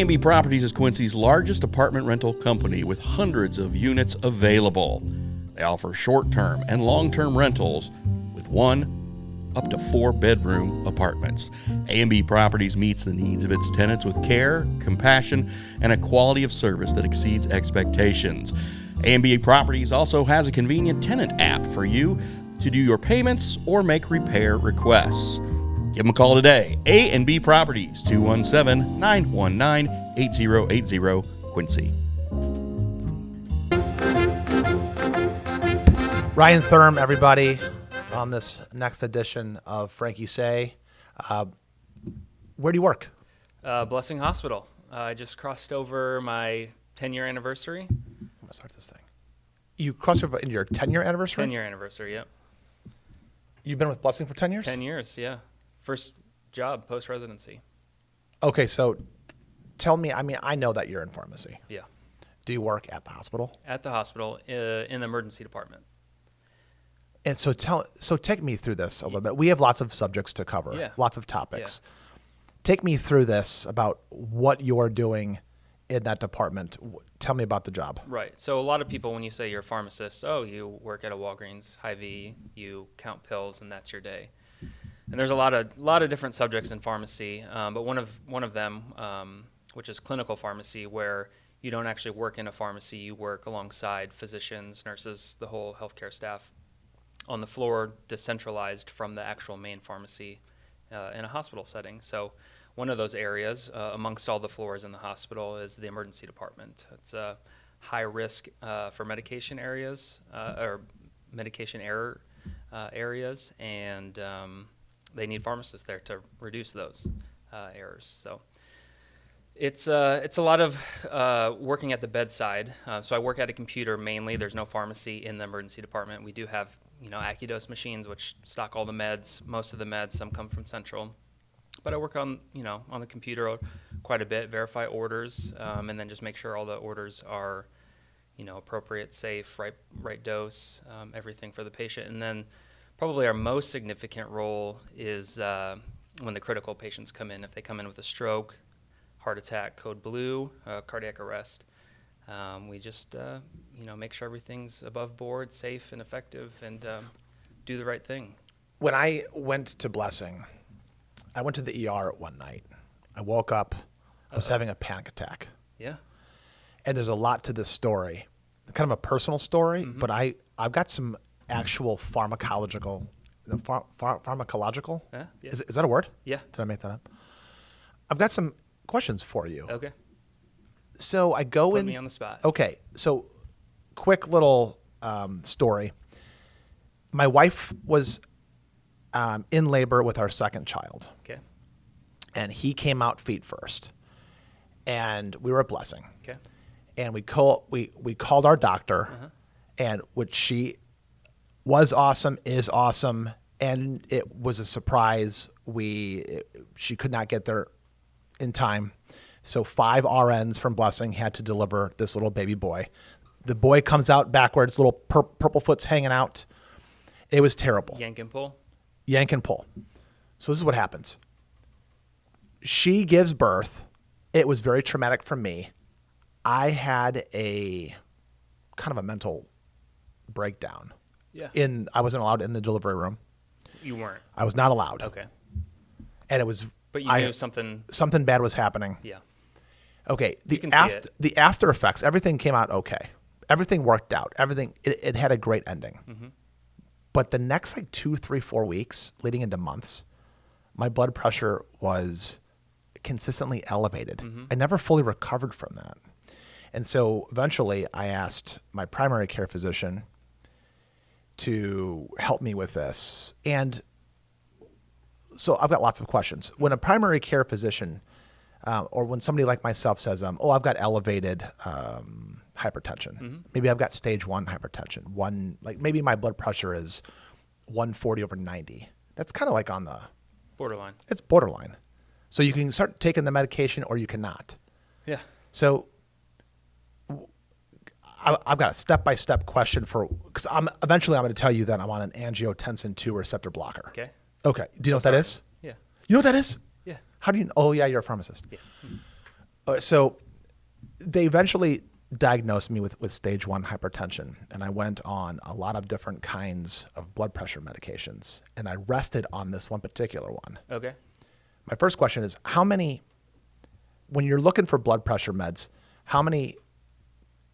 A&B Properties is Quincy's largest apartment rental company with hundreds of units available. They offer short-term and long-term rentals with 1 up to 4 bedroom apartments. A&B Properties meets the needs of its tenants with care, compassion, and a quality of service that exceeds expectations. A&B Properties also has a convenient tenant app for you to do your payments or make repair requests. Give them a call today. A&B Properties, 217-919-8080, Quincy. Ryan Thurm, everybody, on this next edition of Frankie Say. Where do you work? Blessing Hospital. I just crossed over my 10-year anniversary. I'm going to start this thing. You crossed over in your 10-year anniversary? 10-year anniversary, yep. You've been with Blessing for 10 years? 10 years, yeah. First job, post-residency. Okay, so tell me, I know that you're in pharmacy. Yeah. Do you work at the hospital? At the hospital, in the emergency department. And so take me through this a little bit. We have lots of subjects to cover, lots of topics. Yeah. Take me through this about what you're doing in that department. Tell me about the job. Right. So a lot of people, when you say you're a pharmacist, you work at a Walgreens Hy-Vee, you count pills, and that's your day. And there's a lot of different subjects in pharmacy, but one of them, which is clinical pharmacy, where you don't actually work in a pharmacy, you work alongside physicians, nurses, the whole healthcare staff on the floor, decentralized from the actual main pharmacy in a hospital setting. So one of those areas amongst all the floors in the hospital is the emergency department. It's high risk for medication areas or medication error areas, and they need pharmacists there to reduce those errors. So it's a lot of working at the bedside. So I work at a computer mainly. There's no pharmacy in the emergency department. We do have Accudose machines which stock all the meds, most of the meds. Some come from Central, but I work on the computer quite a bit, verify orders, and then just make sure all the orders are appropriate, safe, right dose, everything for the patient. And then probably our most significant role is when the critical patients come in. If they come in with a stroke, heart attack, code blue, cardiac arrest, we just make sure everything's above board, safe and effective, and do the right thing. When I went to Blessing, I went to the ER one night. I woke up. I was having a panic attack. Yeah. And there's a lot to this story, kind of a personal story, but I've got some actual pharmacological. Yeah. Is that a word? Yeah. Did I make that up? I've got some questions for you. Okay. So I go Put me on the spot. Okay. So quick little story. My wife was in labor with our second child. Okay. And he came out feet first. And we were at Blessing. Okay. And we called our doctor, and which she was awesome, is awesome, and it was a surprise. She could not get there in time. So 5 RNs from Blessing had to deliver this little baby boy. The boy comes out backwards, little purple foot's hanging out. It was terrible. Yank and pull? Yank and pull. So this is what happens. She gives birth. It was very traumatic for me. I had a kind of a mental breakdown. Yeah. I wasn't allowed in the delivery room. You weren't? I was not allowed. Okay. And it was... But you knew something... Something bad was happening. Yeah. Okay. The after effects, everything came out okay. Everything worked out. Everything, it had a great ending. Mm-hmm. But the next 2, 3, 4 weeks leading into months, my blood pressure was consistently elevated. Mm-hmm. I never fully recovered from that. And so eventually I asked my primary care physician to help me with this. And so I've got lots of questions. When a primary care physician or when somebody like myself says, I've got elevated hypertension. Maybe I've got stage 1 hypertension. Maybe my blood pressure is 140/90. That's kind of like on the borderline. It's borderline. So you can start taking the medication or you cannot. Yeah. So I've got a step-by-step question because eventually I'm going to tell you that I'm on an angiotensin II receptor blocker. Okay. Okay. Do you know what that is? Yeah. You know what that is? Yeah. How do you? Oh yeah, you're a pharmacist. Yeah. So they eventually diagnosed me with stage 1 hypertension, and I went on a lot of different kinds of blood pressure medications, and I rested on this one particular one. Okay. My first question is, when you're looking for blood pressure meds, how many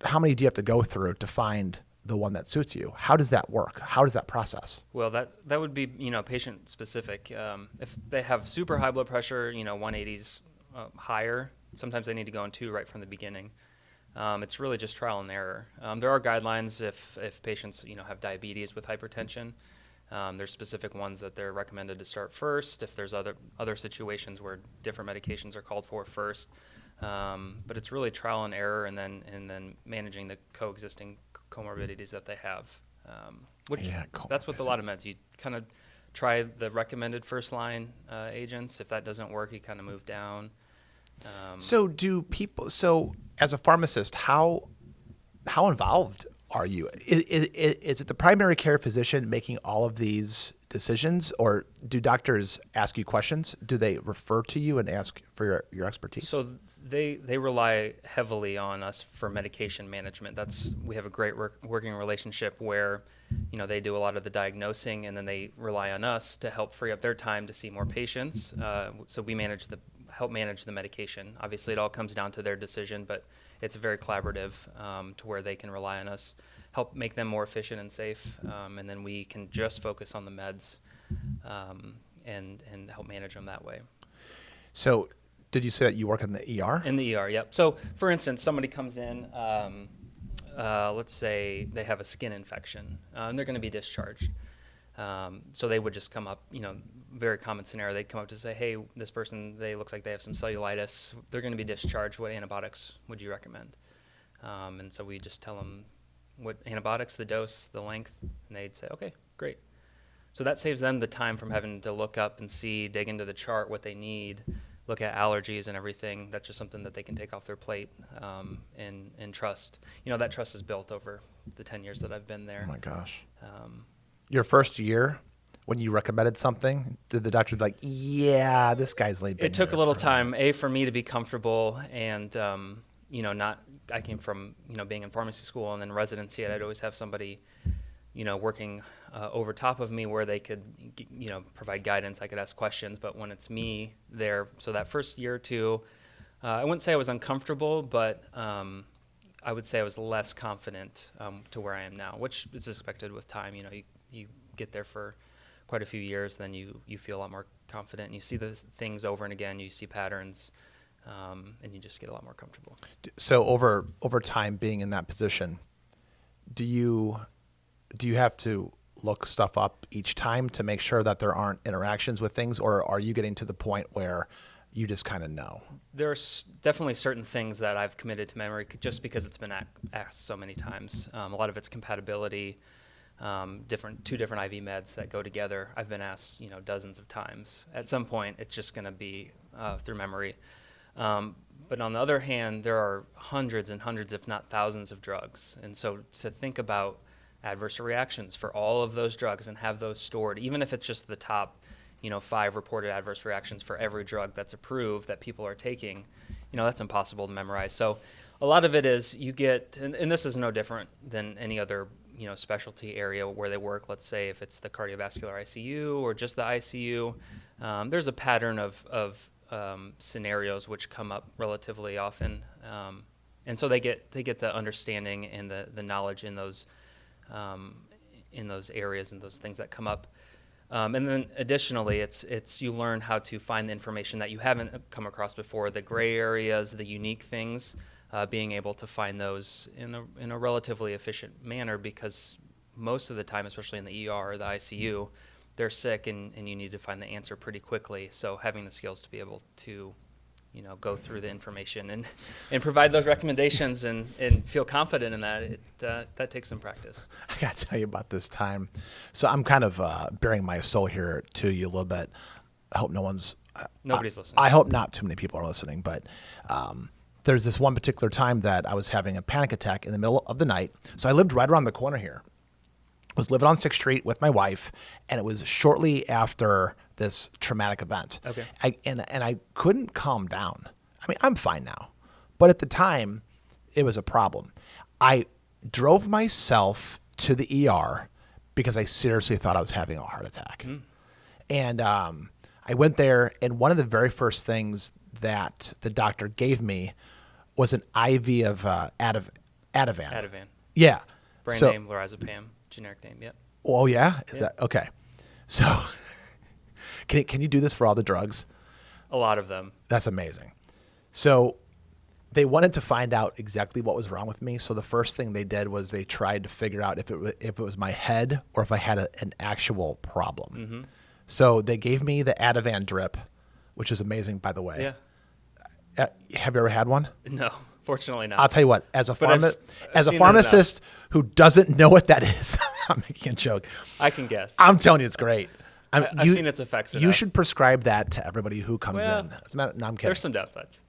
do you have to go through to find the one that suits you? How does that work? How does that process? Well, that would be, patient specific. If they have super high blood pressure, 180s higher, sometimes they need to go on 2 right from the beginning. It's really just trial and error. There are guidelines if patients, have diabetes with hypertension. There's specific ones that they're recommended to start first. If there's other situations where different medications are called for first. But it's really trial and error, and then managing the coexisting comorbidities that they have. That's with a lot of meds. You kind of try the recommended first line agents. If that doesn't work, you kind of move down. So as a pharmacist, how involved are you? Is it the primary care physician making all of these decisions, or do doctors ask you questions? Do they refer to you and ask for your expertise? So they rely heavily on us for medication management. We have a great working relationship where, they do a lot of the diagnosing, and then they rely on us to help free up their time to see more patients. So we help manage the medication. Obviously, it all comes down to their decision, but it's very collaborative to where they can rely on us, help make them more efficient and safe, and then we can just focus on the meds and help manage them that way. So did you say that you work in the ER? In the ER, yep. So for instance, somebody comes in, let's say they have a skin infection, and they're going to be discharged. So they would just come up, very common scenario. They'd come up to say, hey, this person, looks like they have some cellulitis. They're going to be discharged. What antibiotics would you recommend? And so we just tell them what antibiotics, the dose, the length, and they'd say, okay, great. So that saves them the time from having to look up and dig into the chart what they need, look at allergies and everything. That's just something that they can take off their plate and trust. That trust is built over the 10 years that I've been there. Oh my gosh. Your first year, when you recommended something, did the doctor be like, yeah, this guy's laid? It took a little time, for me to be comfortable, and I came from being in pharmacy school and then residency, and I'd always have somebody working over top of me where they could provide guidance. I could ask questions, but when it's me there, so that first year or two, I wouldn't say I was uncomfortable, but I would say I was less confident to where I am now, which is expected with time. You get there for quite a few years, then you feel a lot more confident, and you see the things over and again, you see patterns, and you just get a lot more comfortable. So over time being in that position, do you have to look stuff up each time to make sure that there aren't interactions with things, or are you getting to the point where you just kind of know? There's definitely certain things that I've committed to memory just because it's been asked so many times. A lot of it's compatibility. Two different IV meds that go together. I've been asked, dozens of times. At some point, it's just going to be through memory. But on the other hand, there are hundreds and hundreds, if not thousands, of drugs. And so to think about adverse reactions for all of those drugs and have those stored, even if it's just the top, 5 reported adverse reactions for every drug that's approved that people are taking, that's impossible to memorize. So a lot of it is you get, and this is no different than any other specialty area where they work. Let's say if it's the cardiovascular ICU or just the ICU, there's a pattern of scenarios which come up relatively often, and so they get the understanding and the knowledge in those areas and those things that come up. And then additionally, it's you learn how to find the information that you haven't come across before, the gray areas, the unique things. Being able to find those in a relatively efficient manner, because most of the time, especially in the ER or the ICU, they're sick and you need to find the answer pretty quickly. So having the skills to be able to, go through the information and provide those recommendations and feel confident in that takes some practice. I got to tell you about this time. So I'm kind of bearing my soul here to you a little bit. I hope nobody's listening. I hope not too many people are listening, but there's this one particular time that I was having a panic attack in the middle of the night. So I lived right around the corner here. I was living on 6th Street with my wife, and it was shortly after this traumatic event. Okay. I couldn't calm down. I mean, I'm fine now, But at the time, it was a problem. I drove myself to the ER because I seriously thought I was having a heart attack. And I went there, and one of the very first things that the doctor gave me was an IV of Ativan. Ativan. Yeah. Brand So- name, lorazepam, generic name. Yep. Oh, yeah? Is that okay? So can you do this for all the drugs? A lot of them. That's amazing. So they wanted to find out exactly what was wrong with me. So the first thing they did was they tried to figure out if it was my head or if I had an actual problem. So they gave me the Ativan drip, which is amazing, by the way. Yeah. Have you ever had one? No, fortunately not. I'll tell you what, as a But I've pharmacist, seen as a that pharmacist who doesn't know what that is, I'm making a joke. I can guess. I'm telling you, it's great. I've seen its effects You enough. should prescribe that to everybody who comes Well, in. As a matter, no, I'm kidding. There's some downsides.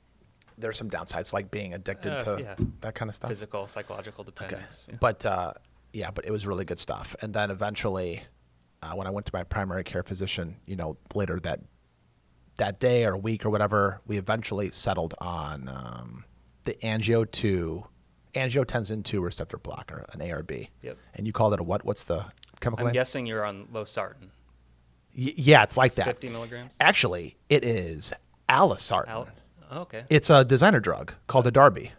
There's some downsides, like being addicted to yeah. that kind of stuff. Physical, psychological dependence. Yeah. But but it was really good stuff. And then eventually, when I went to my primary care physician, later that day or week or whatever, we eventually settled on the angiotensin 2 receptor blocker, an ARB. Yep. And you called it a what? What's the chemical I'm name? guessing you're on losartan. Yeah, it's like that. 50 milligrams? Actually, it is alisartan. Oh, okay. It's a designer drug called a Darby.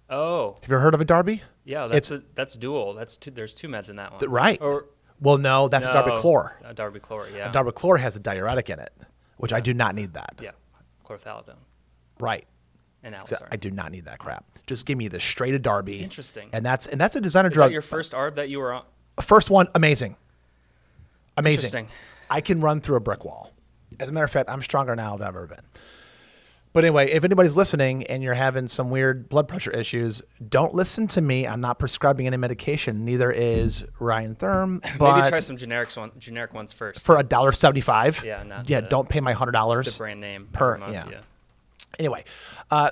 Oh, Have you ever heard of a Darby? yeah. That's dual. There's two meds in that one. Right. Or Well, no, that's a Darbichlor. Darbichlor. Yeah. Darbichlor has a diuretic in it, which I do not need that. Yeah. Chlorthalidone Right. and So alisartan. I do not need that crap. Just give me the straight of Darby. Interesting. And that's a designer Is drug. that your first ARB that you were on? First one, amazing. Amazing. Interesting. I can run through a brick wall. As a matter of fact, I'm stronger now than I've ever been. But anyway, if anybody's listening and you're having some weird blood pressure issues, don't listen to me. I'm not prescribing any medication. Neither is Ryan Thurm. But Maybe try some generic ones first. for $1.75. Yeah, not Yeah, the- don't pay my $100 the brand name per every month, yeah. Anyway,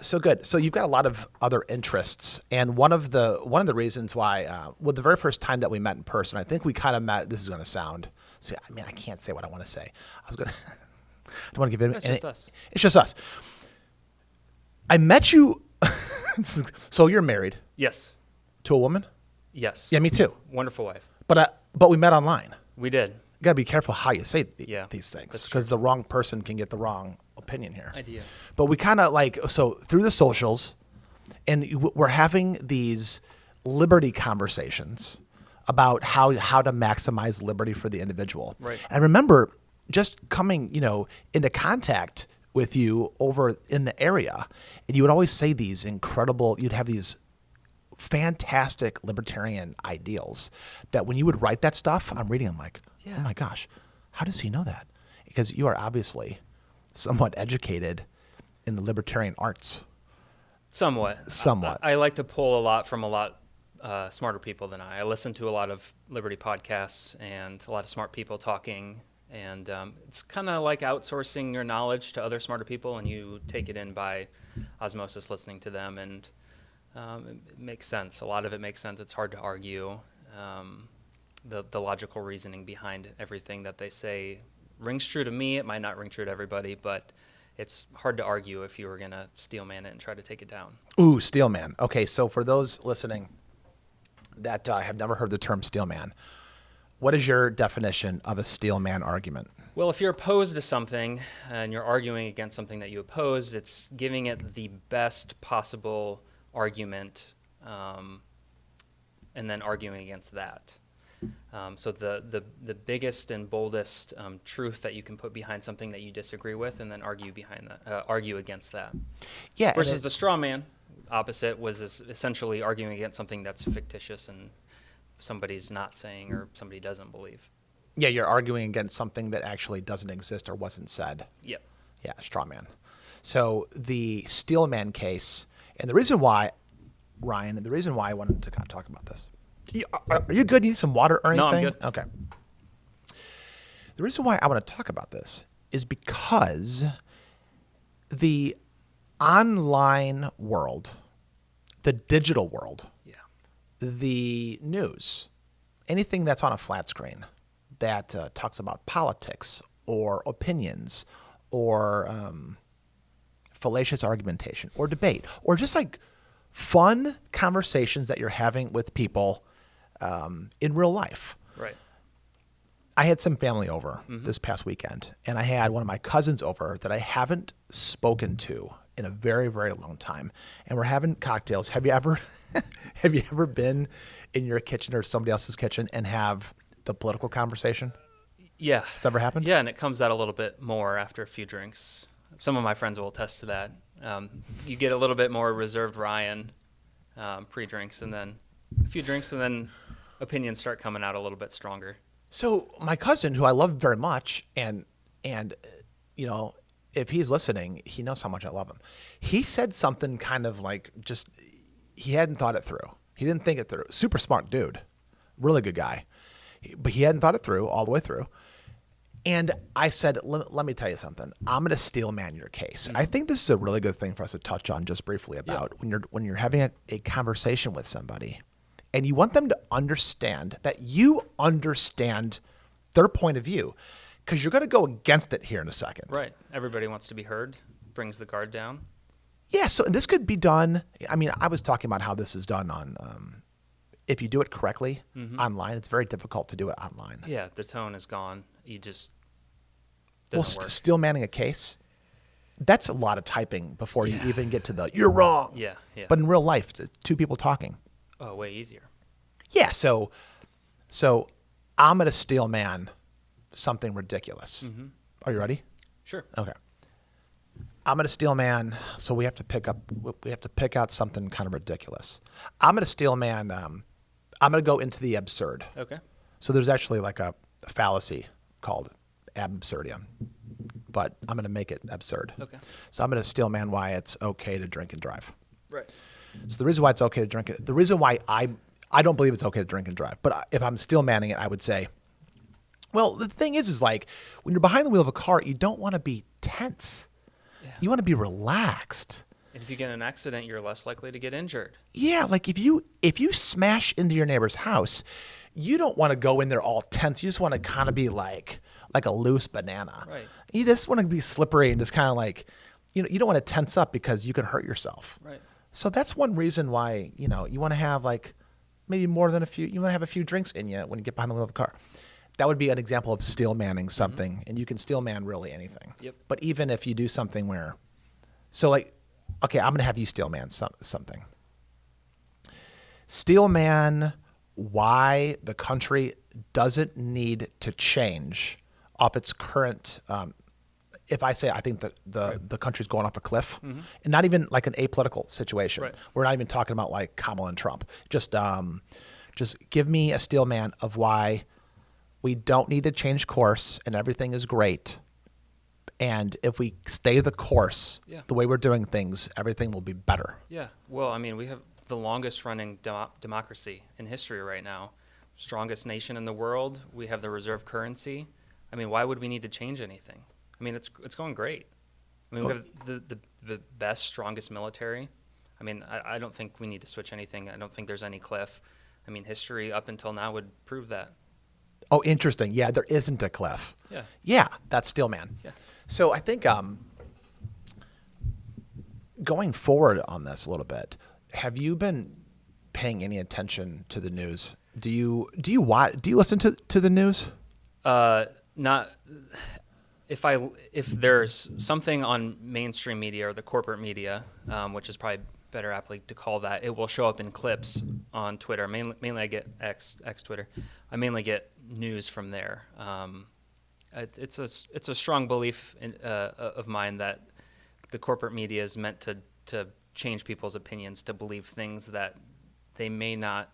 so good. So you've got a lot of other interests, and one of the reasons why, the very first time that we met in person, I think we kind of met. This is going to sound. See, I mean, I can't say what I want to say. I was going to. I don't want to give it. It's just us. It's just us. I met you. So you're married Yes. to a woman? Yes. Yeah, me too. Wonderful wife. But we met online. We did. You got to be careful how you say Yeah, these things that's because the wrong person can get the wrong opinion here. Idea. But we kind of through the socials, and we're having these liberty conversations about how to maximize liberty for the individual. Right. And I remember just coming, into contact with you over in the area, and you would always say you'd have these fantastic libertarian ideals that when you would write that stuff, I'm reading, I'm like, Yeah. oh my gosh, how does he know that? Because you are obviously somewhat educated in the libertarian arts. Somewhat. I like to pull a lot from a lot smarter people than I. I listen to a lot of liberty podcasts and a lot of smart people talking. And it's kind of like outsourcing your knowledge to other smarter people, and you take it in by osmosis, listening to them. And it makes sense. A lot of it makes sense. It's hard to argue. The logical reasoning behind everything that they say rings true to me. It might not ring true to everybody, but it's hard to argue if you were going to steel man it and try to take it down. Ooh, steel man. Okay, so for those listening that have never heard the term steel man, what is your definition of a steel man argument? Well, if you're opposed to something and you're arguing against something that you oppose, it's giving it the best possible argument and then arguing against that. So the biggest and boldest truth that you can put behind something that you disagree with, and then argue against that. Yeah. Versus the straw man opposite was essentially arguing against something that's fictitious and somebody's not saying or somebody doesn't believe. Yeah, you're arguing against something that actually doesn't exist or wasn't said. Yep. Yeah, straw man. So the steel man case, and the reason why, Ryan, the reason why I wanted to kind of talk about this. Are you good? You need some water or anything? No, I'm good. Okay. The reason why I want to talk about this is because the online world, the digital world, Yeah. the news, anything that's on a flat screen that talks about politics or opinions or fallacious argumentation or debate or just like fun conversations that you're having with people in real life. Right. I had some family over this past weekend, and I had one of my cousins over that I haven't spoken to in a very, very long time. And we're having cocktails. Have you ever been in your kitchen or somebody else's kitchen and have the political conversation? Yeah. Has that ever happened? Yeah, and it comes out a little bit more after a few drinks. Some of my friends will attest to that. You get a little bit more reserved Ryan pre-drinks, and then a few drinks, and then opinions start coming out a little bit stronger. So my cousin, who I love very much, and you know, if he's listening, he knows how much I love him. He said something kind of like just he hadn't thought it through. He didn't think it through. Super smart dude, really good guy, but he hadn't thought it through all the way through. And I said, let me tell you something. I'm going to steel man your case. I think this is a really good thing for us to touch on just briefly about when you're having a conversation with somebody and you want them to understand that you understand their point of view because you're going to go against it here in a second. Right. Everybody wants to be heard, brings the guard down. Yeah, so this could be done. I mean, I was talking about how this is done on if you do it correctly online, it's very difficult to do it online. Yeah, the tone is gone. You just doesn't work. Steel manning a case, that's a lot of typing before you even get to the "you're wrong." Yeah. But in real life, two people talking. Oh, way easier. Yeah. So I'm gonna steel man something ridiculous. Are you ready? Sure. Okay. I'm gonna steel man. So we have to pick out something kind of ridiculous. I'm gonna steel man. I'm gonna go into the absurd. Okay. So there's actually like a fallacy called ab absurdum, but I'm going to make it absurd. Okay. So I'm going to steel man why it's okay to drink and drive. Right. So the reason why it's okay to drink it, the reason why I don't believe it's okay to drink and drive, but if I'm steel manning it, I would say, well, the thing is like when you're behind the wheel of a car, you don't want to be tense. Yeah. You want to be relaxed. And if you get in an accident, you're less likely to get injured. Yeah, like if you smash into your neighbor's house, you don't want to go in there all tense. You just want to kind of be like a loose banana. Right. You just want to be slippery and just kind of like, you don't want to tense up because you can hurt yourself. Right. So that's one reason why, you want to have like maybe more than you want to have a few drinks in you when you get behind the wheel of a car. That would be an example of steel manning something, and you can steel man really anything. Yep. But even if you do something where, so like, okay, I'm going to have you steel man something. Steel man why the country doesn't need to change off its current, if I say I think the country's going off a cliff, and not even like an apolitical situation. Right. We're not even talking about like Kamala and Trump. Just give me a steel man of why we don't need to change course and everything is great. And if we stay the course, the way we're doing things, everything will be better. Yeah. Well, I mean, we have the longest running democracy in history right now. Strongest nation in the world. We have the reserve currency. I mean, why would we need to change anything? I mean, it's going great. I mean, we have the best, strongest military. I mean, I don't think we need to switch anything. I don't think there's any cliff. I mean, history up until now would prove that. Oh, interesting. Yeah, there isn't a cliff. Yeah. Yeah, that's steel man. Yeah. So I think going forward on this a little bit, have you been paying any attention to the news? Do you listen to the news? Not if there's something on mainstream media or the corporate media, which is probably better aptly to call that, it will show up in clips on Twitter. Mainly I get X Twitter. I mainly get news from there. It's a strong belief of mine that the corporate media is meant to change people's opinions to believe things that they may not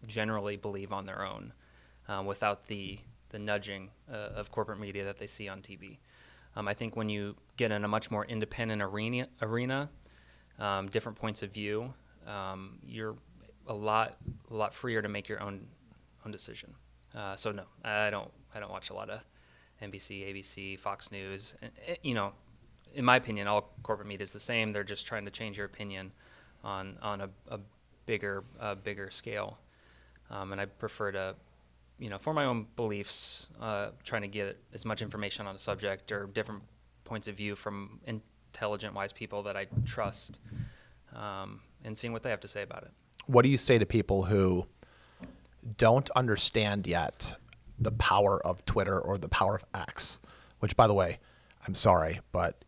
generally believe on their own, without the nudging of corporate media that they see on TV. I think when you get in a much more independent arena, different points of view, you're a lot freer to make your own decision. So no, I don't watch a lot of NBC, ABC, Fox News. In my opinion, all corporate media is the same. They're just trying to change your opinion on a bigger scale. And I prefer to, for my own beliefs, trying to get as much information on a subject or different points of view from intelligent, wise people that I trust, and seeing what they have to say about it. What do you say to people who don't understand yet the power of Twitter or the power of X? Which, by the way, I'm sorry, but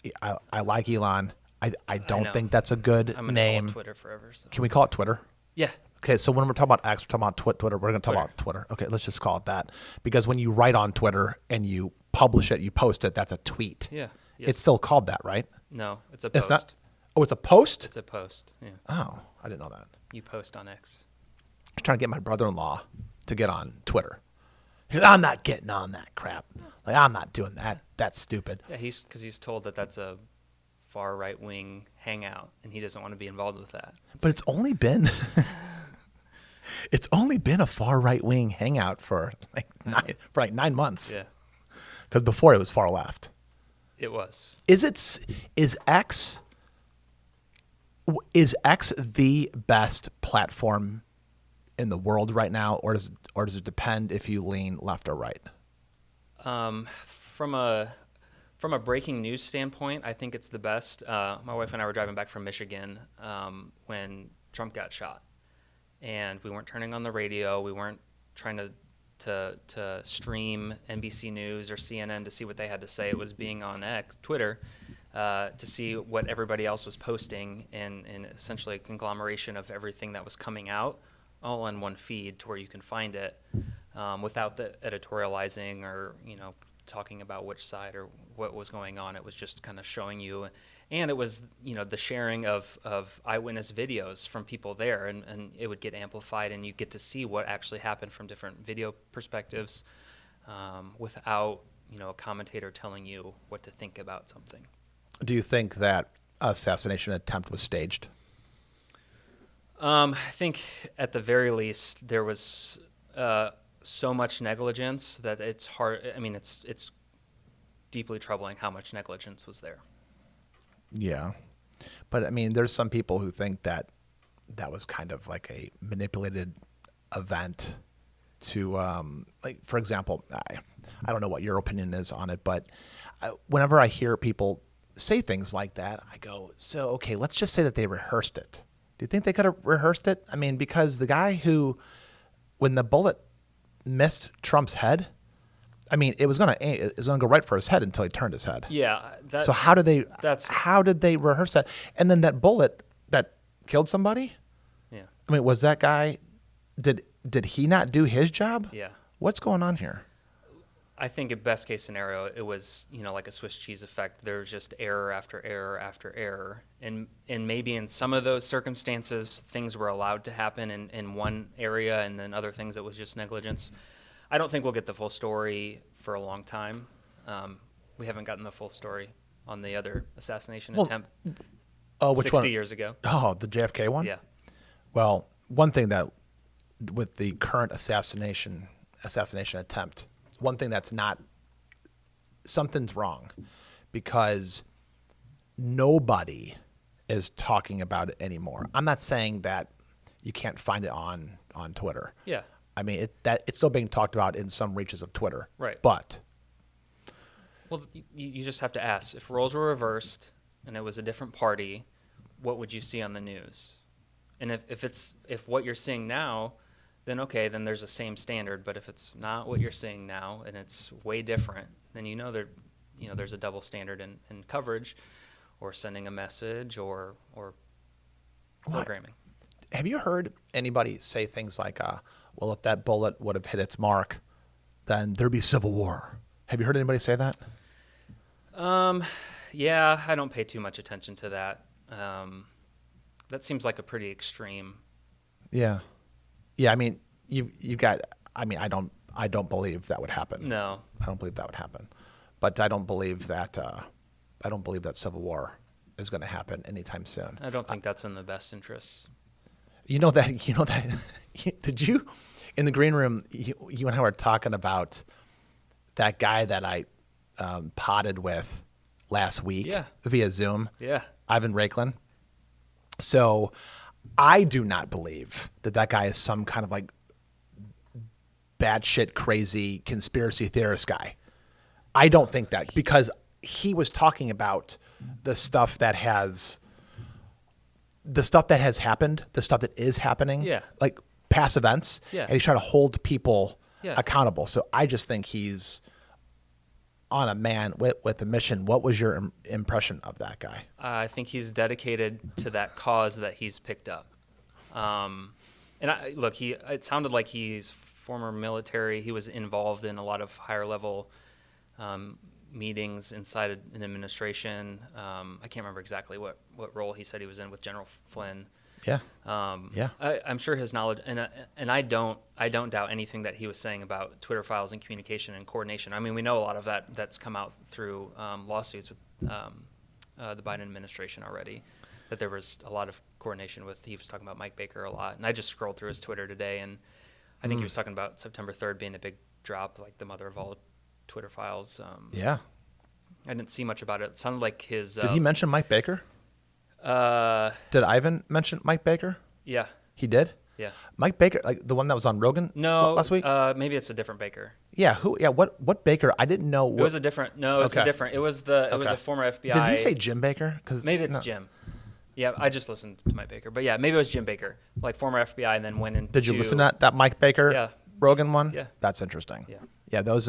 I like Elon. I don't think that's a good I'm gonna name. call it Twitter forever. So. Can we call it Twitter? Yeah. Okay, so when we're talking about X, we're talking about Twitter. We're going to talk about Twitter. Okay, let's just call it that. Because when you write on Twitter and you publish it, you post it, that's a tweet. Yeah. Yes. It's still called that, right? No, it's a post. It's not. Oh, it's a post? It's a post. Yeah. Oh, I didn't know that. You post on X. I was trying to get my brother-in-law to get on Twitter. He goes, I'm not getting on that crap. Like, I'm not doing that. That's stupid. Yeah, because he's told that that's a far right-wing hangout, and he doesn't want to be involved with that. But it's only been a far right-wing hangout for like 9 months. Yeah, Because before it was far left. it was. Is X the best platform in the world right now, or does it depend if you lean left or right? From a breaking news standpoint, I think it's the best. My wife and I were driving back from Michigan when Trump got shot, and we weren't turning on the radio. We weren't trying to stream NBC News or CNN to see what they had to say. It was being on Twitter, to see what everybody else was posting, and essentially a conglomeration of everything that was coming out, all in one feed to where you can find it, without the editorializing or talking about which side or what was going on. It was just kind of showing you, and it was the sharing of eyewitness videos from people there, and it would get amplified, and you get to see what actually happened from different video perspectives, without a commentator telling you what to think about something. Do you think that assassination attempt was staged? I think at the very least there was so much negligence that it's hard. I mean, it's deeply troubling how much negligence was there. Yeah, but I mean, there's some people who think that was kind of like a manipulated event to, like, for example, I don't know what your opinion is on it, but whenever I hear people say things like that, I go, so, okay, let's just say that they rehearsed it. Do you think they could have rehearsed it? I mean, because the guy who, when the bullet missed Trump's head, I mean, it was gonna go right for his head until he turned his head. Yeah. So how did they rehearse that? And then that bullet that killed somebody? Yeah. I mean, was that guy? Did he not do his job? Yeah. What's going on here? I think in best case scenario, it was, like a Swiss cheese effect. There was just error after error after error. And maybe in some of those circumstances, things were allowed to happen in one area, and then other things it was just negligence. I don't think we'll get the full story for a long time. We haven't gotten the full story on the other assassination attempt which 60 one? Years ago. Oh, the JFK one? Yeah. Well, one thing that with the current assassination attempt, one thing that's not, something's wrong, because nobody is talking about it anymore. I'm not saying that you can't find it on Twitter. Yeah. I mean, it's still being talked about in some reaches of Twitter. Right. But well, you just have to ask, if roles were reversed and it was a different party, what would you see on the news? And if what you're seeing now, then okay, then there's the same standard. But if it's not what you're seeing now and it's way different, then there's a double standard in coverage, or sending a message, or programming. Have you heard anybody say things like, well, if that bullet would have hit its mark, then there'd be civil war? Have you heard anybody say that? Yeah, I don't pay too much attention to that. That seems like a pretty extreme. Yeah. Yeah, I mean, you've got, I mean, I don't believe that would happen. No. I don't believe that would happen. But I don't believe that civil war is going to happen anytime soon. I don't think that's in the best interests. You know that did you, in the green room, you and I were talking about that guy that I potted with last week via Zoom. Yeah. Ivan Raiklin. So I do not believe that guy is some kind of like batshit crazy conspiracy theorist guy. I don't think that, because he was talking about the stuff that has happened, the stuff that is happening, Yeah. like past events, Yeah. and he's trying to hold people Yeah. accountable. So I just think he's on a man with a mission. What was your impression of that guy? I think he's dedicated to that cause that he's picked up. And it sounded like he's former military. He was involved in a lot of higher level meetings inside an administration. I can't remember exactly what role he said he was in with General Flynn. Yeah. I'm sure his knowledge, and I don't doubt anything that he was saying about Twitter files and communication and coordination. I mean, we know a lot of that's come out through lawsuits with the Biden administration already, that there was a lot of coordination with. He was talking about Mike Baker a lot, and I just scrolled through his Twitter today, and I think he was talking about September 3rd being a big drop, like the mother of all Twitter files. Yeah. I didn't see much about it. It sounded like his. Did he mention Mike Baker? Did Ivan mention Mike Baker? Yeah. He did? Yeah. Mike Baker, like the one that was on Rogan last week? Maybe it's a different Baker. Yeah. Who? Yeah. What Baker? I didn't know. It was a different. No, it's a Okay. different. It was a former FBI. Did he say Jim Baker? Because Maybe it's Jim. Yeah, I just listened to Mike Baker, but yeah, maybe it was Jim Baker, like former FBI, and then went into. Did you listen to that Mike Baker? Yeah. Rogan one? Yeah. That's interesting. Yeah. Yeah. Those.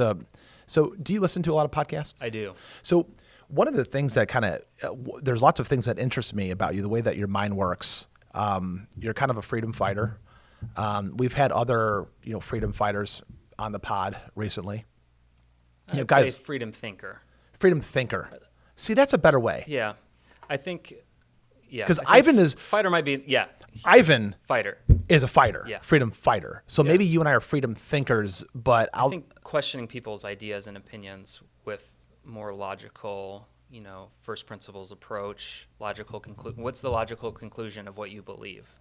So, do you listen to a lot of podcasts? I do. So, one of the things that kind of there's lots of things that interest me about you, the way that your mind works. You're kind of a freedom fighter. We've had other freedom fighters on the pod recently. I'd say freedom thinker. Freedom thinker. See, that's a better way. Yeah, I think. Yeah, Because I think Ivan is fighter might be Ivan fighter. is a fighter. Yeah. Freedom fighter. So maybe you and I are freedom thinkers, but I think questioning people's ideas and opinions with more logical, first principles approach, logical conclusion. What's the logical conclusion of what you believe?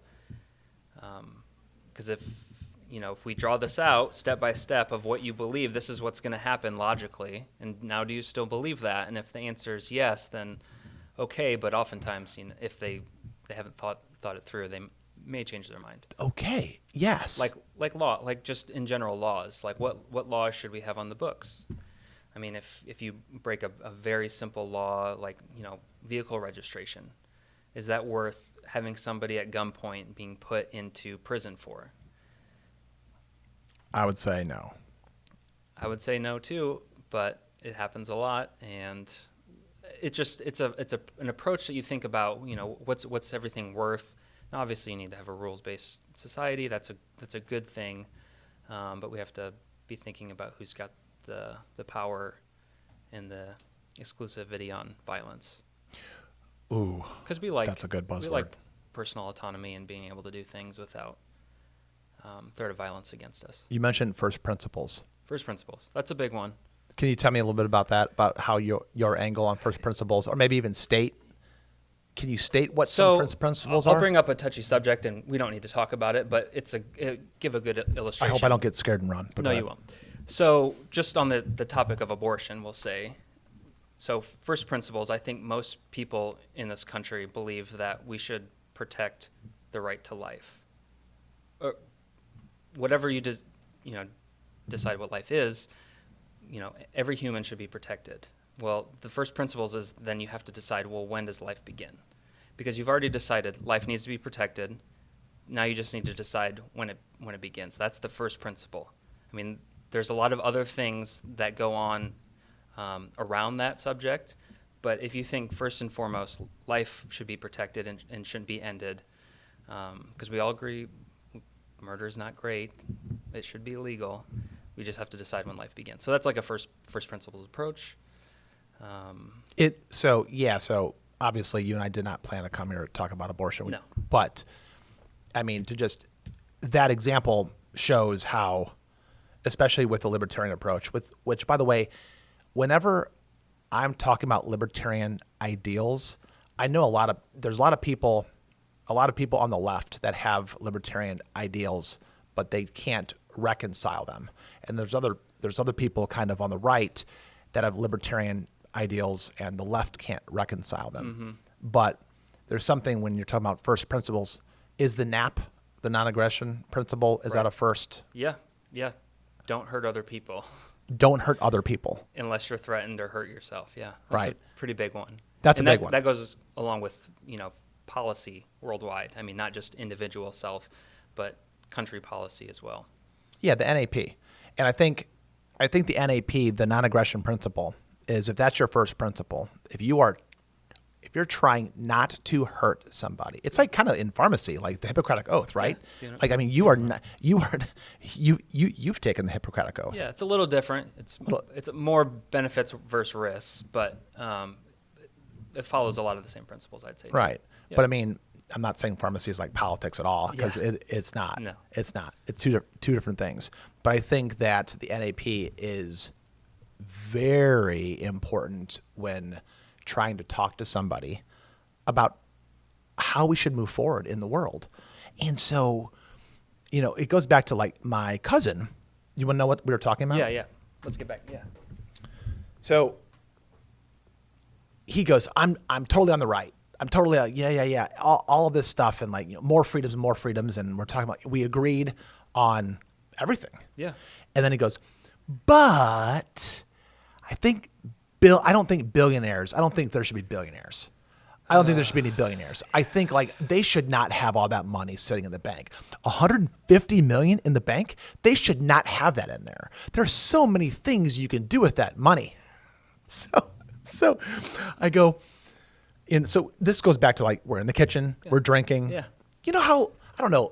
Because if we draw this out step by step of what you believe, this is what's going to happen logically. And now, do you still believe that? And if the answer is yes, then okay. But oftentimes, if they haven't thought it through, they may change their mind. okay, yes. Like law, like just in general laws. Like what laws should we have on the books? I mean, if you break a very simple law like vehicle registration, is that worth having somebody at gunpoint being put into prison for? I would say no. I would say no too, but it happens a lot, and it's an approach that you think about. What's everything worth? Now, obviously, you need to have a rules-based society. That's a good thing, but we have to be thinking about who's got the power and the exclusivity on violence. Ooh, Because that's a good buzzword. We like personal autonomy and being able to do things without threat of violence against us. You mentioned first principles. First principles. That's a big one. Can you tell me a little bit about that, about how your angle on first principles, or maybe even state? Can you state what some first principles are? I'll bring up a touchy subject, and we don't need to talk about it, but give a good illustration. I hope I don't get scared and run. No, you won't. So just on the topic of abortion, we'll say, so first principles, I think most people in this country believe that we should protect the right to life. Or whatever you decide what life is, every human should be protected. Well, the first principles is then you have to decide, well, when does life begin? Because you've already decided life needs to be protected. Now you just need to decide when it begins. That's the first principle. I mean, there's a lot of other things that go on around that subject, but if you think first and foremost life should be protected and shouldn't be ended, because we all agree murder is not great, it should be illegal. We just have to decide when life begins. So that's like a first principles approach. So obviously you and I did not plan to come here to talk about abortion. No. But I mean, that example shows how, especially with the libertarian approach, which by the way, whenever I'm talking about libertarian ideals, I know there's a lot of people on the left that have libertarian ideals, but they can't reconcile them. And there's other people kind of on the right that have libertarian ideals and the left can't reconcile them. Mm-hmm. But there's something when you're talking about first principles. Is the NAP, the non-aggression principle, is that a first? Yeah. Don't hurt other people. Don't hurt other people. Unless you're threatened or hurt yourself, yeah. That's right. a pretty big one. That's and a big one. That goes along with, policy worldwide. I mean, not just individual self, but country policy as well. Yeah, the NAP. And I think the NAP, the non-aggression principle, is if that's your first principle, if you're trying not to hurt somebody, it's like kind of in pharmacy, like the Hippocratic Oath, right? Yeah, like, I mean, you've taken the Hippocratic Oath. Yeah, it's a little different. It's more benefits versus risks, but it follows a lot of the same principles, I'd say. Right. Yeah. But I mean, I'm not saying pharmacy is like politics at all, because it's not. No. It's not. It's two different things. But I think that the NAP is very important when trying to talk to somebody about how we should move forward in the world. And so, it goes back to like my cousin. You want to know what we were talking about? Yeah. Let's get back. Yeah. So he goes, I'm totally on the right. I'm totally like, yeah. All of this stuff and like, more freedoms. And we're talking about, we agreed on everything. Yeah. And then he goes, but I don't think billionaires, I don't think there should be billionaires. I don't think there should be any billionaires. I think like they should not have all that money sitting in the bank. 150 million in the bank, they should not have that in there. There's so many things you can do with that money. So I go, and so this goes back to like, we're in the kitchen, we're drinking. Yeah. You know how, I don't know,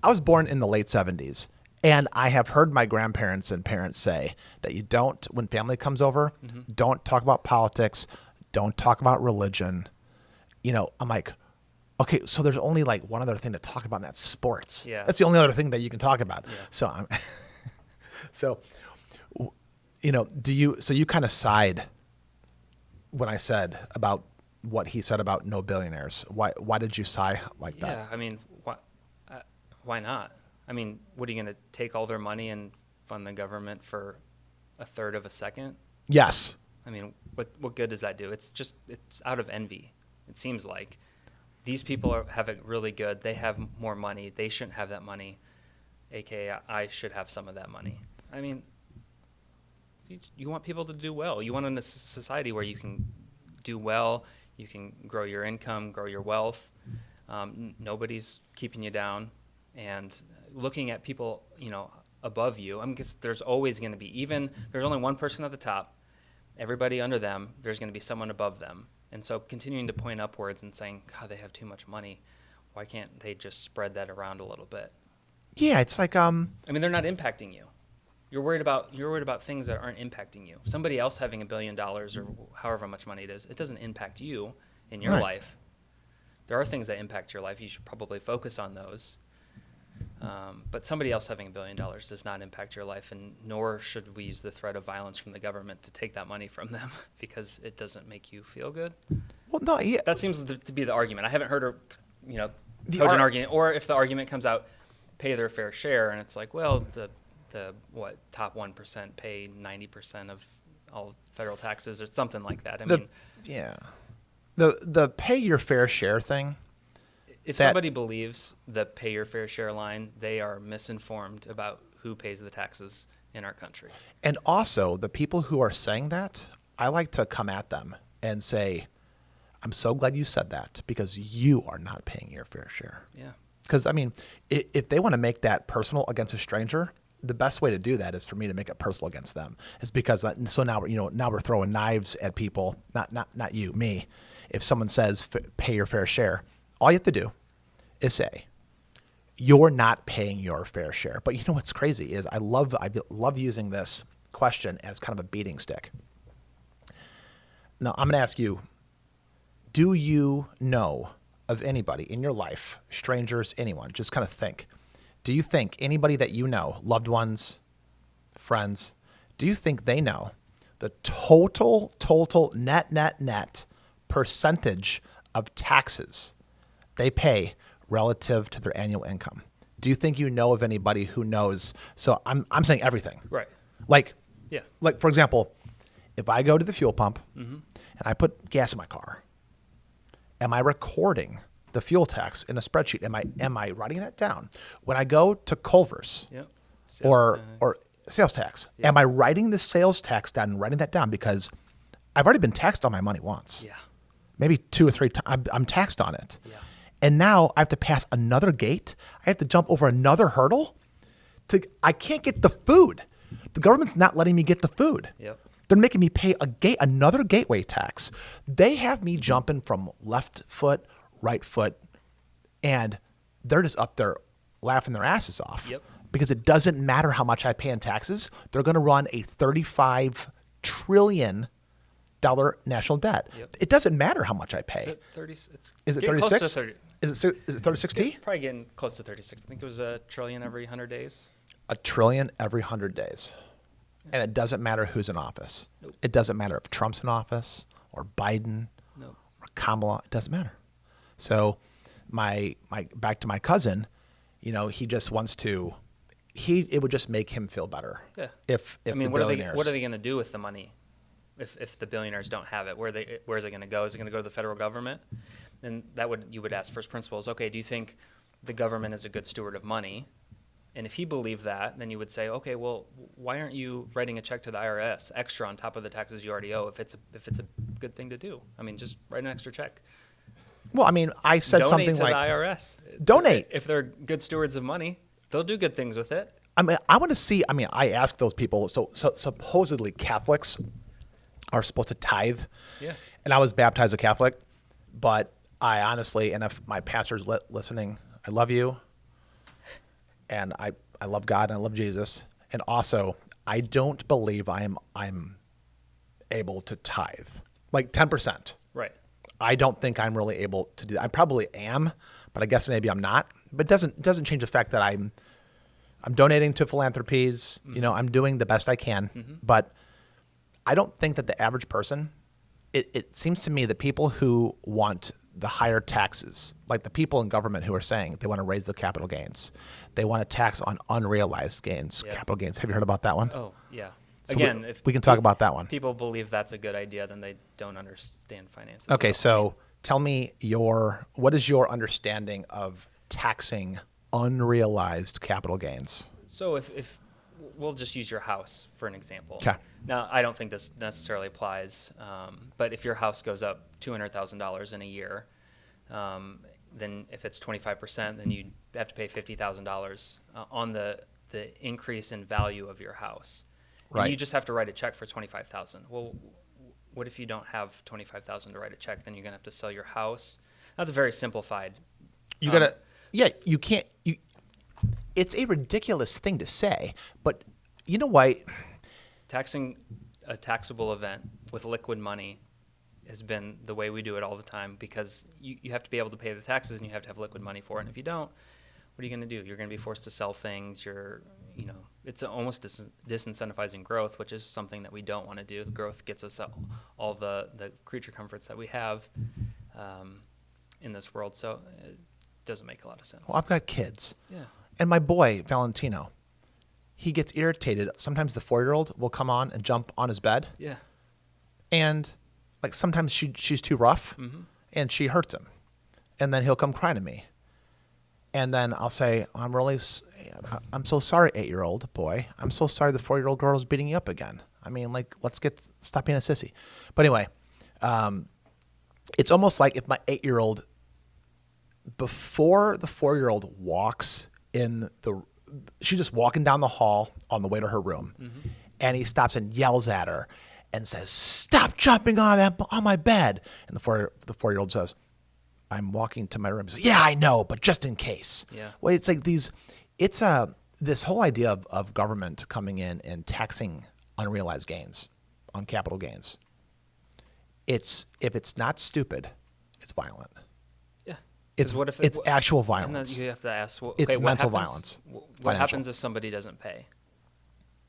I was born in the late 70s. And I have heard my grandparents and parents say that you don't, when family comes over, don't talk about politics, don't talk about religion. I'm like, okay, so there's only like one other thing to talk about, and that's sports. Yeah. That's the only other thing that you can talk about. Yeah. So so you kind of sighed when I said about what he said about no billionaires. Why did you sigh like that? Yeah, I mean, why not? I mean, what are you going to take all their money and fund the government for a third of a second? Yes. I mean, what good does that do? It's out of envy. It seems like these people have it really good. They have more money. They shouldn't have that money. AKA, I should have some of that money. I mean, you want people to do well. You want a society where you can do well. You can grow your income, grow your wealth. Nobody's keeping you down. And looking at people, above you, because there's always going to be, even there's only one person at the top, everybody under them, there's going to be someone above them. And so continuing to point upwards and saying, God, they have too much money. Why can't they just spread that around a little bit? Yeah, it's like I mean, they're not impacting you. You're worried about things that aren't impacting you. Somebody else having $1 billion or however much money it is, it doesn't impact you in your life. There are things that impact your life. You should probably focus on those. But somebody else having $1 billion does not impact your life, and nor should we use the threat of violence from the government to take that money from them because it doesn't make you feel good. Well, no, yeah. That seems to be the argument. I haven't heard cogent argument, or if the argument comes out, pay their fair share, and it's like, well, the top 1% pay 90% of all federal taxes or something like that. I mean, the pay your fair share thing. If somebody believes the pay your fair share line, they are misinformed about who pays the taxes in our country. And also, the people who are saying that, I like to come at them and say, I'm so glad you said that because you are not paying your fair share. Yeah. Because, I mean, if they want to make that personal against a stranger, the best way to do that is for me to make it personal against them. It's because, so now we're throwing knives at people, not you, me. If someone says pay your fair share, all you have to do is say, you're not paying your fair share. But you know what's crazy is I love using this question as kind of a beating stick. Now, I'm going to ask you, do you know of anybody in your life, strangers, anyone, just kind of think, do you think anybody that you know, loved ones, friends, do you think they know the total net percentage of taxes they pay relative to their annual income? Do you think you know of anybody who knows? So I'm saying everything. Right. Like, yeah. Like, for example, if I go to the fuel pump and I put gas in my car, am I recording the fuel tax in a spreadsheet? Am I writing that down? When I go to Culver's or sales tax, am I writing the sales tax down and writing that down? Because I've already been taxed on my money once. Yeah. maybe 2 or 3 times. I'm taxed on it. Yeah. And now I have to pass another gate. I have to jump over another hurdle. I can't get the food. The government's not letting me get the food. Yep. They're making me pay another gateway tax. They have me jumping from left foot, right foot, and they're just up there laughing their asses off. Yep. Because it doesn't matter how much I pay in taxes. They're going to run a $35 trillion national debt. Yep. It doesn't matter how much I pay. Is it 30? Is it getting close 36? to 30. Is it 36T? Probably getting close to 36. I think it was $1 trillion every 100 days. $1 trillion every 100 days. And it doesn't matter who's in office. Nope. It doesn't matter if Trump's in office or Biden Nope. or Kamala. It doesn't matter. So back to my cousin, he just wants to. It would just make him feel better. Yeah. If I mean, the billionaires. what are they going to do with the money if the billionaires don't have it? Where is it going to go? Is it going to go to the federal government? And you would ask first principles. Okay, do you think the government is a good steward of money? And if he believed that, then you would say, okay, well, why aren't you writing a check to the IRS extra on top of the taxes you already owe if it's a good thing to do? I mean, just write an extra check. Well, I mean, I said Donate something to like the IRS. Donate. If they're good stewards of money, they'll do good things with it. I mean, I want to see. I mean, I ask those people. So supposedly Catholics are supposed to tithe. Yeah. And I was baptized a Catholic, but I honestly, and if my pastor's listening, I love you, and I love God and I love Jesus, and also I don't believe I'm able to tithe like 10%. Right. I don't think I'm really able to do that. I probably am, but I guess maybe I'm not. But it doesn't change the fact that I'm donating to philanthropies. Mm-hmm. I'm doing the best I can. Mm-hmm. But I don't think that the average person, it seems to me that people who want the higher taxes, like the people in government who are saying they want to raise the capital gains, they want a tax on unrealized gains, capital gains. Have you heard about that one? Oh, yeah. So Again, if we can talk about that one. People believe that's a good idea, then they don't understand finances. Okay, so tell me what is your understanding of taxing unrealized capital gains? So if we'll just use your house for an example. Okay. Now, I don't think this necessarily applies, but if your house goes up $200,000 in a year, then if it's 25%, then you have to pay $50,000 on the increase in value of your house. Right. And you just have to write a check for $25,000. Well, what if you don't have $25,000 to write a check? Then you're gonna have to sell your house. That's very simplified. You can't. It's a ridiculous thing to say, but you know why? Taxing a taxable event with liquid money has been the way we do it all the time because you have to be able to pay the taxes and you have to have liquid money for it. And if you don't, what are you going to do? You're going to be forced to sell things. It's almost disincentivizing growth, which is something that we don't want to do. The growth gets us all the creature comforts that we have in this world. So it doesn't make a lot of sense. Well, I've got kids. Yeah. And my boy, Valentino, he gets irritated. Sometimes the 4-year-old will come on and jump on his bed. Yeah. And like sometimes she's too rough and she hurts him. And then he'll come crying to me. And then I'll say, I'm so sorry, 8-year-old boy. I'm so sorry the 4-year-old girl is beating you up again. I mean, like, stop being a sissy. But anyway, it's almost like if my 8-year-old, before the 4-year-old walks she's just walking down the hall on the way to her room, and he stops and yells at her and says, "Stop jumping on my bed." And the 4-year-old says, "I'm walking to my room." He says, "Yeah, I know, but just in case." Yeah. Well, it's like this whole idea of government coming in and taxing unrealized gains on capital gains. If it's not stupid, it's violent. It's actual violence. And then you have to ask, it's what mental happens, violence. What happens if somebody doesn't pay?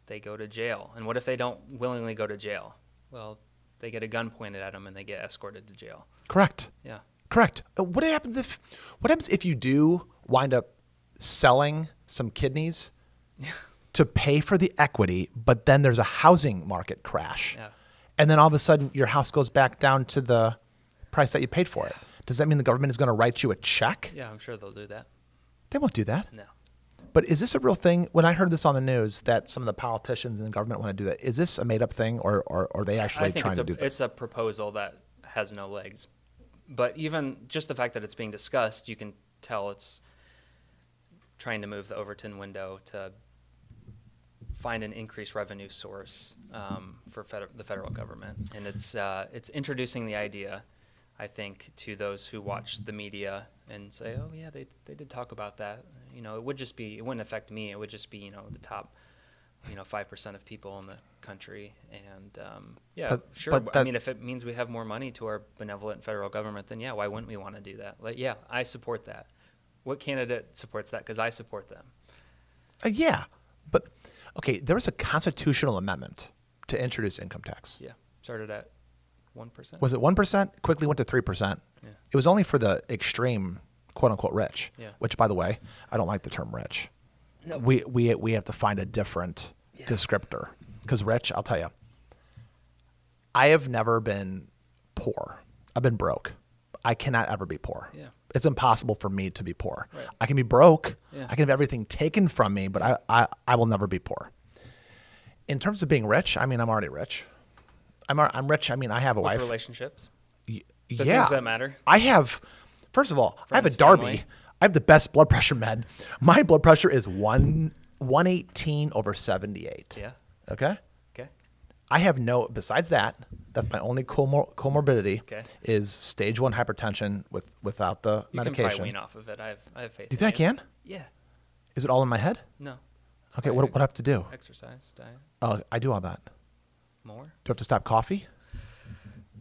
They go to jail. And what if they don't willingly go to jail? Well, they get a gun pointed at them and they get escorted to jail. Correct. Yeah. Correct. What happens if you do wind up selling some kidneys to pay for the equity, but then there's a housing market crash, and then all of a sudden your house goes back down to the price that you paid for it? Does that mean the government is going to write you a check? Yeah, I'm sure they'll do that. They won't do that. No. But is this a real thing? When I heard this on the news that some of the politicians in the government want to do that, is this a made-up thing, or are they actually trying to do this? It's a proposal that has no legs. But even just the fact that it's being discussed, you can tell it's trying to move the Overton window to find an increased revenue source for the federal government. And it's introducing the idea, I think, to those who watch the media and say, oh, yeah, they did talk about that. You know, it wouldn't affect me. It would just be, the top, 5% of people in the country. And, sure. I mean, if it means we have more money to our benevolent federal government, then, yeah, why wouldn't we want to do that? Like, yeah, I support that. What candidate supports that? Because I support them. Yeah. But, okay, there was a constitutional amendment to introduce income tax. Yeah. Started at 1%. Was it 1%? Quickly went to 3%. Yeah. It was only for the extreme, quote unquote, rich. Yeah. Which, by the way, I don't like the term rich. No. We have to find a different descriptor, because rich, I'll tell you, I have never been poor. I've been broke. I cannot ever be poor. Yeah. It's impossible for me to be poor. Right. I can be broke. Yeah. I can have everything taken from me, but I will never be poor. In terms of being rich, I mean, I'm already rich. I'm rich. I mean, I have a wife. Relationships. The Yeah. things that matter. I have, first of all, I have a Friends, Darby. family. I have the best blood pressure med. My blood pressure is 118/78. Yeah. Okay. Okay. I have besides that, that's my only comorbidity Okay. is stage 1 hypertension without the You can medication. probably wean off of it. I have faith. Do you in think I can? Yeah. Is it all in my head? No. Okay. What do I have to do? Exercise, diet, Oh, I do all that. more. Do I have to stop coffee?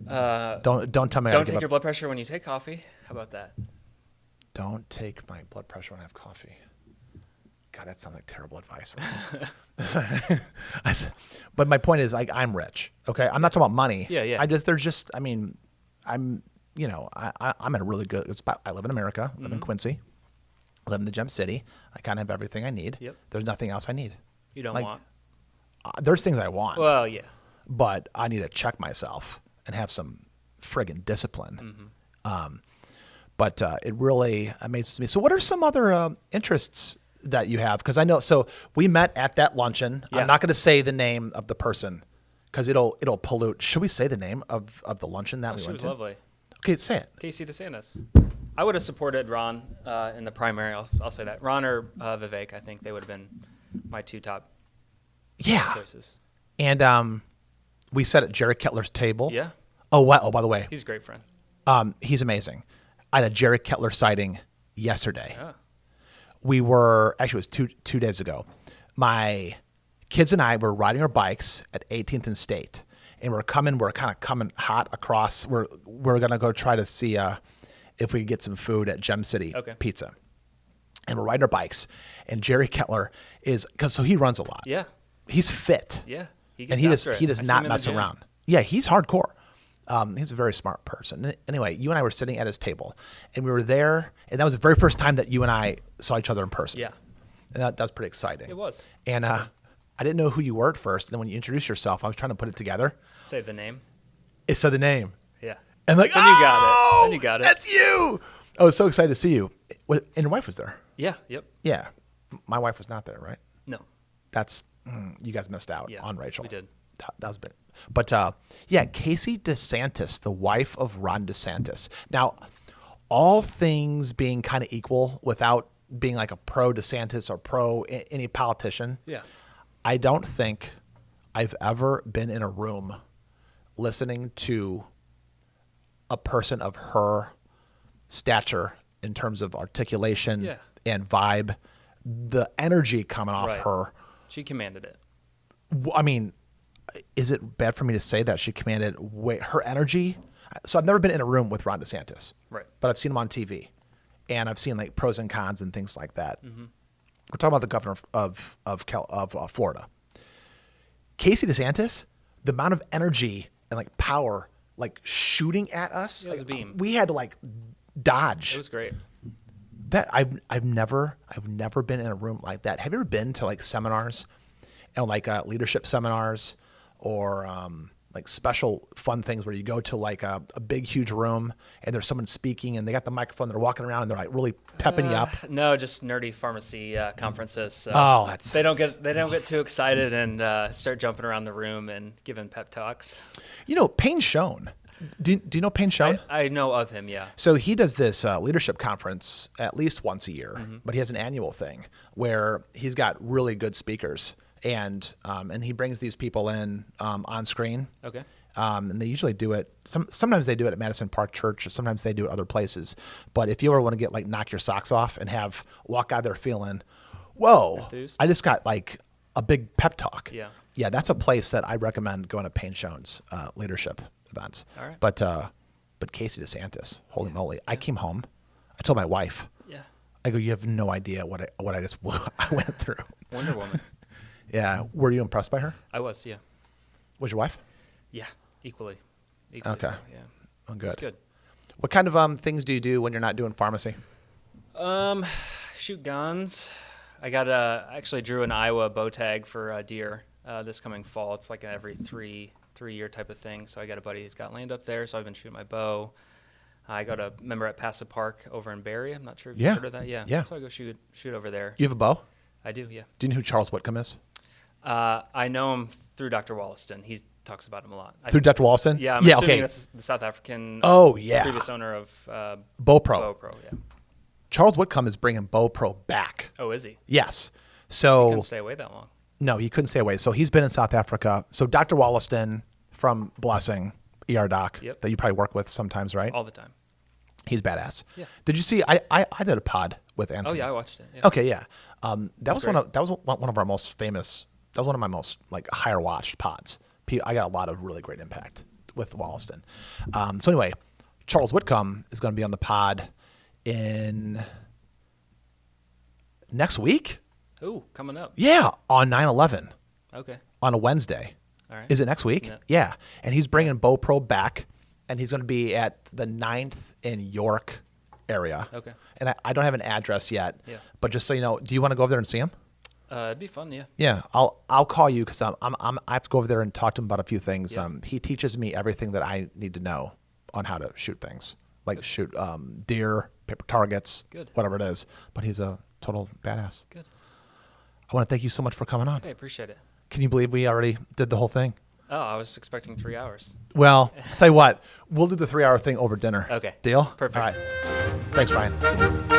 Don't Don't tell me I gotta give take up. your blood pressure when you take coffee. How about that? Don't take my blood pressure when I have coffee. God, that sounds like terrible advice. But my point is, I'm rich. Okay, I'm not talking about money. Yeah, yeah. I'm I'm in a really good spot. I live in America. I live in Quincy. I live in the Gem City. I kind of have everything I need. Yep. There's nothing else I need. You don't Like, want. There's things I want. Well, yeah. But I need to check myself and have some friggin' discipline. But it really amazes me. So what are some other interests that you have? Because I know, so we met at that luncheon. Yeah. I'm not going to say the name of the person because it'll pollute. Should we say the name of the luncheon that we She went was to? lovely. Okay, say it. Casey DeSantis. I would have supported Ron in the primary. I'll say that. Ron or Vivek, I think they would have been my two top Yeah. choices. And we sat at Jerry Kettler's table. Yeah. Oh, wow. Oh, by the way, He's a great friend. he's amazing. I had a Jerry Kettler sighting yesterday. Yeah. We were, actually it was two days ago. My kids and I were riding our bikes at 18th and State. And we're kind of coming hot across. We're going to go try to see if we could get some food at Gem City Pizza. And we're riding our bikes. And Jerry Kettler so he runs a lot. Yeah. He's fit. Yeah. He And gets he after it. does I see not him in the mess gym. around. Yeah, he's hardcore. He's a very smart person. Anyway, you and I were sitting at his table, and we were there, and that was the very first time that you and I saw each other in person. Yeah. And that was pretty exciting. It was. And I didn't know who you were at first, and then when you introduced yourself, I was trying to put it together. Say the name. It said the name. Yeah. And like, Then you got it. Then you got it. That's you. I was so excited to see you. And your wife was there. Yeah. Yep. Yeah. My wife was not there, right? No. That's, you guys missed out Yeah, on Rachel. we did. That was a bit. But yeah, Casey DeSantis, the wife of Ron DeSantis. Now, all things being kind of equal without being like a pro DeSantis or pro any politician, Yeah. I don't think I've ever been in a room listening to a person of her stature in terms of articulation and vibe, the energy coming off Right. her. She commanded it. I mean, is it bad for me to say that she commanded her energy? So I've never been in a room with Ron DeSantis, Right. but I've seen him on TV, and I've seen like pros and cons and things like that. We're talking about the governor of Florida, Casey DeSantis. The amount of energy and like power, like shooting at us, It was a beam. we had to like dodge. It was great. That I've never been in a room like that. Have you ever been to like seminars, and like leadership seminars, or like special fun things where you go to like a big huge room and there's someone speaking and they got the microphone, they're walking around and they're like really pepping you up? No, just nerdy pharmacy conferences. So Oh, they don't get too excited and start jumping around the room and giving pep talks. Pain's shown. Do you know Payne Schoen? I know of him, yeah. So he does this leadership conference at least once a year, but he has an annual thing where he's got really good speakers, and he brings these people in on screen. Okay. And they usually do it. Sometimes they do it at Madison Park Church. Sometimes they do it other places. But if you ever want to get like knock your socks off and walk out there feeling, whoa, Enthused? I just got like a big pep talk. Yeah. Yeah, that's a place that I recommend going to Payne Schoen's leadership events. All right. But Casey DeSantis, holy moly! I came home. I told my wife. Yeah. I go, you have no idea what I just I went through. Wonder Woman. Yeah. Were you impressed by her? I was, yeah. Was your wife? Yeah, equally. Okay. So, yeah. Oh, good. It's good. What kind of things do you do when you're not doing pharmacy? Shoot guns. I actually drew an Iowa bow tag for deer this coming fall. It's like an every three-year type of thing. So I got a buddy who's got land up there, so I've been shooting my bow. I got a member at Passive Park over in Barrie. I'm not sure if you've heard of that. Yeah. Yeah. So I go shoot over there. You have a bow? I do, yeah. Do you know who Charles Whitcomb is? I know him through Dr. Wollaston. He talks about him a lot. Through Dr. Wollaston? Yeah, I'm assuming okay. that's the South African previous owner of BowPro. BowPro, yeah. Charles Whitcomb is bringing BowPro back. Oh, is he? Yes. He So couldn't stay away that long. no, he couldn't stay away. So he's been in South Africa. So Dr. Wollaston from Blessing, ER Doc, Yep. that you probably work with sometimes, right? All the time. He's badass. Yeah. Did you see? I did a pod with Anthony. Oh, yeah, I watched it. Yeah. Okay, yeah. That was great. one of our most famous. That was one of my most like higher watched pods. I got a lot of really great impact with Wollaston. So anyway, Charles Whitcomb is going to be on the pod in next week. Ooh, coming up. Yeah, on 9/11 Okay. on a Wednesday. All right. Is it next week? Yeah. Yeah. And he's bringing BowPro back, and he's going to be at the 9th in York area. Okay. And I don't have an address yet. Yeah. But just so you know, do you want to go over there and see him? It'd be fun, yeah. Yeah, I'll call you because I have to go over there and talk to him about a few things. Yeah. He teaches me everything that I need to know on how to shoot things, like shoot deer, paper targets, Good. whatever it is. But he's a total badass. Good. I want to thank you so much for coming on. Okay, appreciate it. Can you believe we already did the whole thing? Oh, I was expecting 3 hours. Well, I'll tell you what, we'll do the 3-hour thing over dinner. Okay. Deal? Perfect. All right. Thanks, Ryan.